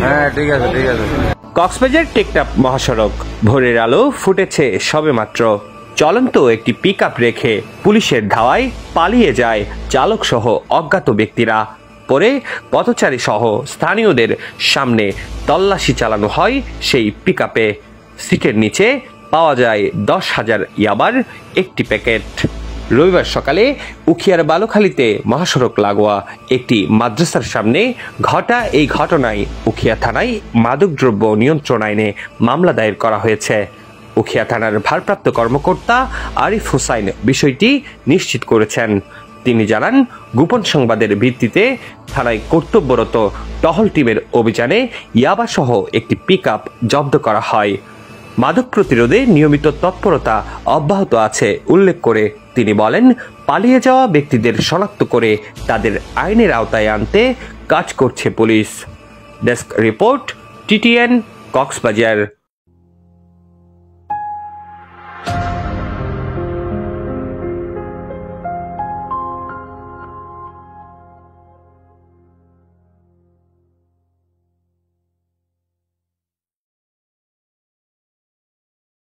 হ্যাঁ ঠিক আছে ঠিক আছে। কক্সবাজার টেকনাফ মহাসড়ক, ভোরের আলো ফুটেছে সবেমাত্র। চলন্ত একটি পিকআপ রেখে পুলিশের ধাওয়ায় পালিয়ে যায় চালক সহ অজ্ঞাত ব্যক্তিরা। পরে পথচারী সহ স্থানীয়দের সামনে তল্লাশি চালানো হয় সেই পিকআপে। সিটের নিচে পাওয়া যায় 10,000 ইয়াবার একটি প্যাকেট। রবিবার সকালে উখিয়ার বালুখালীতে মহাসড়ক লাগোয়া একটি মাদ্রাসার সামনে ঘটা এই ঘটনায় উখিয়া থানায় মাদকদ্রব্য নিয়ন্ত্রণ আইনে মামলা দায়ের করা হয়েছে। উখিয়া থানার ভারপ্রাপ্ত কর্মকর্তা আরিফ হুসাইন বিষয়টি নিশ্চিত করেছেন। তিনি জানান, গোপন সংবাদের ভিত্তিতে থানায় কর্তব্যরত টহল টিমের অভিযানে ইয়াবাসহ একটি পিকআপ জব্দ করা হয়। মাদক প্রতিরোধে নিয়মিত তৎপরতা অব্যাহত আছে উল্লেখ করে তিনি বলেন, পালিয়ে যাওয়া ব্যক্তিদের শনাক্ত করে তাদের আইনের আওতায় আনতে কাজ করছে police. Desk report, TTN, Cox's Bazar.